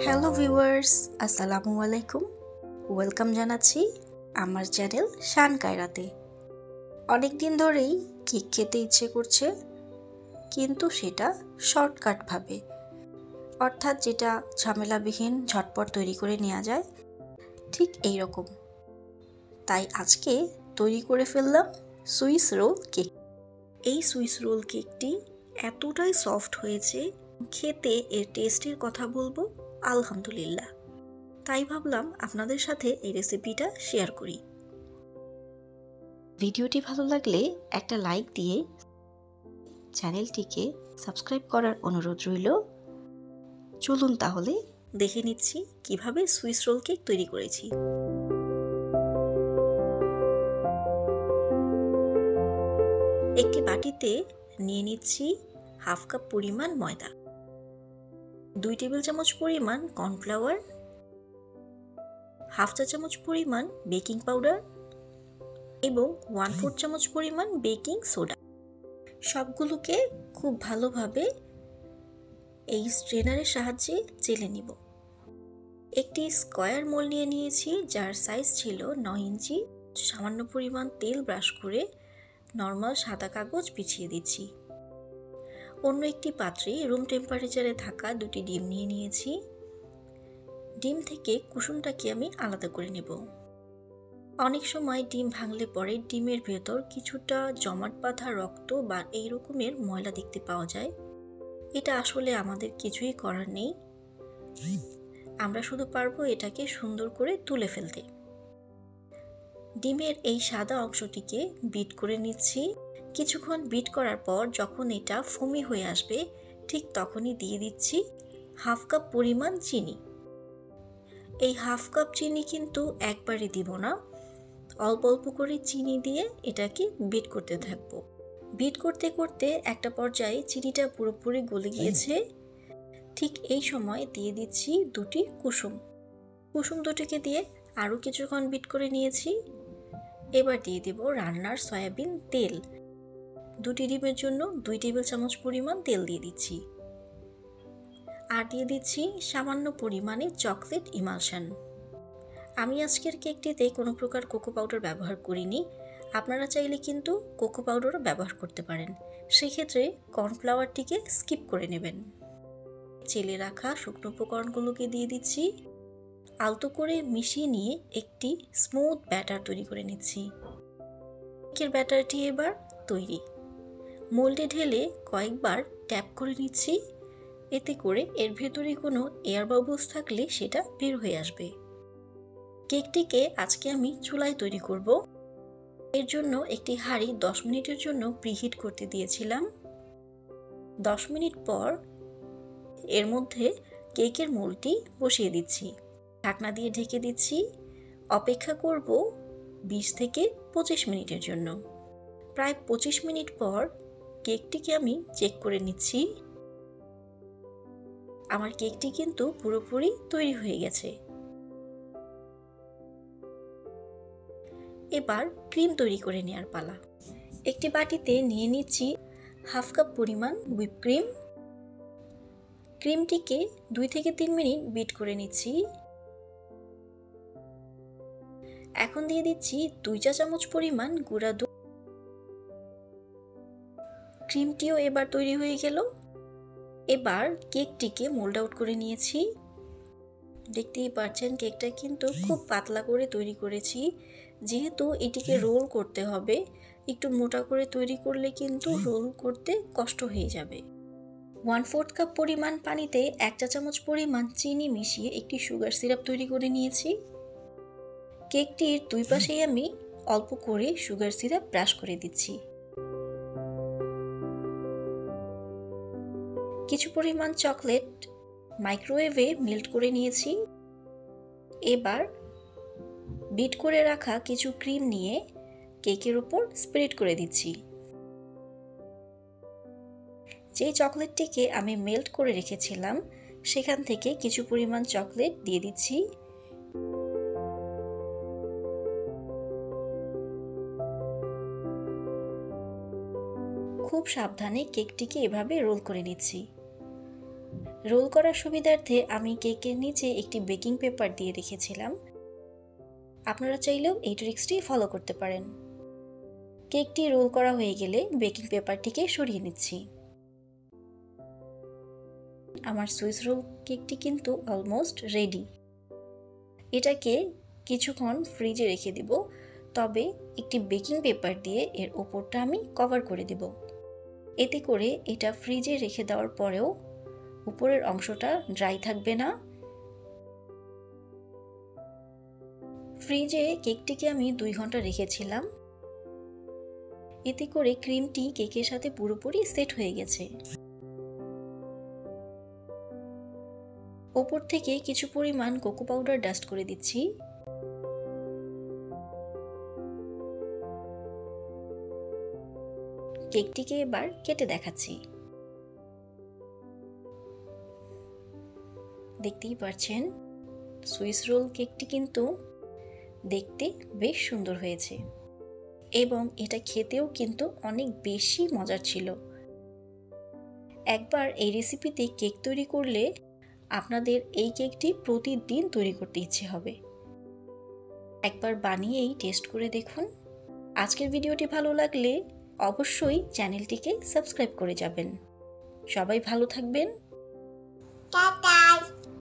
Hello viewers, আসসালামু আলাইকুম। Welcome জানাচ্ছি আমার চ্যানেল শান কায়রাতে। অনেক দিন ধরেই কেক খেতে ইচ্ছে করছে, কিন্তু সেটা শর্টকাটভাবে, অর্থাৎ যেটা ঝামেলাবিহীন ঝটপট তৈরি করে নেওয়া যায়, ঠিক এই রকম। তাই আজকে তৈরি করে ফেললাম সুইস রোল কেক। এই সুইস রোল কেকটি এতটাই সফট হয়েছে, খেতে এর টেস্টের কথা বলবো আলহামদুলিল্লাহ। তাই ভাবলাম আপনাদের সাথে এই রেসিপিটা শেয়ার করি। ভিডিওটি ভালো লাগলে একটা লাইক দিয়ে চ্যানেলটিকে সাবস্ক্রাইব করার অনুরোধ রইল। চলুন তাহলে দেখে নিচ্ছি কিভাবে সুইস রোল কেক তৈরি করেছি। একটি বাটিতে নিয়ে নিচ্ছি হাফ কাপ পরিমাণ ময়দা, 2 টেবিল চামচ পরিমাণ কর্নফ্লাওয়ার, হাফ চা চামচ পরিমাণ বেকিং পাউডার এবং 1/4 চামচ পরিমাণ বেকিং সোডা। সবগুলোকে খুব ভালোভাবে এই স্ট্রেনারের সাহায্যে চেলে নিব। একটি স্কয়ার মোল্ড নিয়ে নিয়েছি, যার সাইজ ছিল 9 ইঞ্চি। সামান্য পরিমাণ তেল ব্রাশ করে নর্মাল সাদা কাগজ বিছিয়ে দিচ্ছি। অন্য একটি পাত্রে রুম টেম্পারেচারে থাকা 2টি ডিম নিয়ে নিয়েছি। ডিম থেকে কুসুমটাকে আমি আলাদা করে নেব। অনেক সময় ডিম ভাঙলে পরে ডিমের ভেতর কিছুটা জমাট বাঁধা রক্ত বা এই রকমের ময়লা দেখতে পাওয়া যায়। এটা আসলে আমাদের কিছুই করার নেই, আমরা শুধু পারবো এটাকে সুন্দর করে তুলে ফেলতে। ডিমের এই সাদা অংশটিকে বিট করে নিচ্ছি। কিছুক্ষণ বিট করার পর যখন এটা ফোমি হয়ে আসবে, ঠিক তখনই দিয়ে দিচ্ছি হাফ কাপ পরিমাণ চিনি। এই হাফ কাপ চিনি কিন্তু একবারে দিব না, অল্প অল্প করে চিনি দিয়ে এটাকে বিট করতে থাকবো। বিট করতে করতে একটা পর্যায়ে চিনিটা পুরোপুরি গলে গিয়েছে। ঠিক এই সময় দিয়ে দিচ্ছি 2টি কুসুম। কুসুম দুটিকে দিয়ে আরও কিছুক্ষণ বিট করে নিয়েছি। এবার দিয়ে দেব রান্নার সয়াবিন তেল। 2টি ডিমের জন্য 2 টেবিল চামচ পরিমাণ তেল দিয়ে দিচ্ছি। আর দিয়ে দিচ্ছি সামান্য পরিমাণে চকলেট ইমালশন। আমি আজকের কেকটিতে কোনো প্রকার কোকো পাউডার ব্যবহার করিনি, আপনারা চাইলে কিন্তু কোকো পাউডারও ব্যবহার করতে পারেন। সেক্ষেত্রে কর্নফ্লাওয়ারটিকে স্কিপ করে নেবেন। চেলে রাখা শুকনো উপকরণগুলোকে দিয়ে দিচ্ছি। আলতো করে মিশিয়ে নিয়ে একটি স্মুথ ব্যাটার তৈরি করে নিচ্ছি। কেকের ব্যাটারটি এবার তৈরি। মোল্ডে ঢেলে কয়েকবার ট্যাপ করে নিচ্ছি, এতে করে এর ভেতরে কোনো এয়ার বাবলস থাকলে সেটা বের হয়ে আসবে। কেকটিকে আজকে আমি চুলায় তৈরি করব। এর জন্য একটি হাঁড়ি 10 মিনিটের জন্য প্রিহিট করতে দিয়েছিলাম। 10 মিনিট পর এর মধ্যে কেকের মোল্ডটি বসিয়ে দিচ্ছি। ঢাকনা দিয়ে ঢেকে দিচ্ছি। অপেক্ষা করব 20 থেকে 25 মিনিটের জন্য। প্রায় 25 মিনিট পর কেকটিকে আমি চেক করে নিচ্ছি। আমার কেকটি কিন্তু পুরোপুরি তৈরি হয়ে গেছে। এবার ক্রিম তৈরি করে নেওয়ার পালা। একটি বাটিতে নিয়ে নিচ্ছি হাফ কাপ পরিমাণ হুইপ ক্রিম। ক্রিমটিকে 2 থেকে 3 মিনিট বিট করে নিচ্ছি। এখন দিয়ে দিচ্ছি 2 চা চামচ পরিমাণ গুঁড়া দুধ। ক্রিমটিও এবার তৈরি হয়ে গেল। এবার কেকটিকে মোল্ড আউট করে নিয়েছি। দেখতেই পাচ্ছেন কেকটা কিন্তু খুব পাতলা করে তৈরি করেছি। যেহেতু এটিকে রোল করতে হবে, একটু মোটা করে তৈরি করলে কিন্তু রোল করতে কষ্ট হয়ে যাবে। 1/4 কাপ পরিমাণ পানিতে 1 চা চামচ পরিমাণ চিনি মিশিয়ে একটি সুগার সিরাপ তৈরি করে নিয়েছি। কেকটির দুই পাশেই আমি অল্প করে সুগার সিরাপ ব্রাশ করে দিচ্ছি। কিছু পরিমাণ চকলেট মাইক্রোওয়েভে মেল্ট করে নিয়েছি। এবার বিট করে রাখা কিছু ক্রিম নিয়ে কেকের উপর স্প্রেড করে দিচ্ছি। যে চকলেটটিকে আমি মেল্ট করে রেখেছিলাম সেখান থেকে কিছু পরিমাণ চকলেট দিয়ে দিচ্ছি। খুব সাবধানে কেকটিকে এভাবে রোল করে নিচ্ছি। রোল করার সুবিধার্থে আমি কেকের নিচে একটি বেকিং পেপার দিয়ে রেখেছিলাম। আপনারা চাইলেও এই ট্রিক্সটি ফলো করতে পারেন। কেকটি রোল করা হয়ে গেলে বেকিং পেপারটিকে সরিয়ে নিচ্ছি। আমার সুইস রোল কেকটি কিন্তু অলমোস্ট রেডি। এটাকে কিছুক্ষণ ফ্রিজে রেখে দিব, তবে একটি বেকিং পেপার দিয়ে এর ওপরটা আমি কভার করে দেব। এতে করে এটা ফ্রিজে রেখে দেওয়ার পরেও উপরের অংশটা ড্রাই থাকবে না। ফ্রিজে কেকটিকে আমি 2 ঘন্টা রেখেছিলাম। এতে করে ক্রিমটি কেকের সাথে পুরোপুরি সেট হয়ে গেছে। ওপর থেকে কিছু পরিমাণ কোকো পাউডার ডাস্ট করে দিচ্ছি। কেকটিকে এবার কেটে দেখাচ্ছি। দেখতেই পাচ্ছেন সুইস রোল কেকটি কিন্তু দেখতে বেশ সুন্দর হয়েছে এবং এটা খেতেও কিন্তু অনেক বেশি মজার ছিল। একবার এই রেসিপিতে কেক তৈরি করলে আপনাদের এই কেকটি প্রতিদিন তৈরি করতে ইচ্ছে হবে। একবার বানিয়েই টেস্ট করে দেখুন। আজকের ভিডিওটি ভালো লাগলে অবশ্যই চ্যানেলটিকে সাবস্ক্রাইব করে যাবেন। সবাই ভালো থাকবেন। টাটা।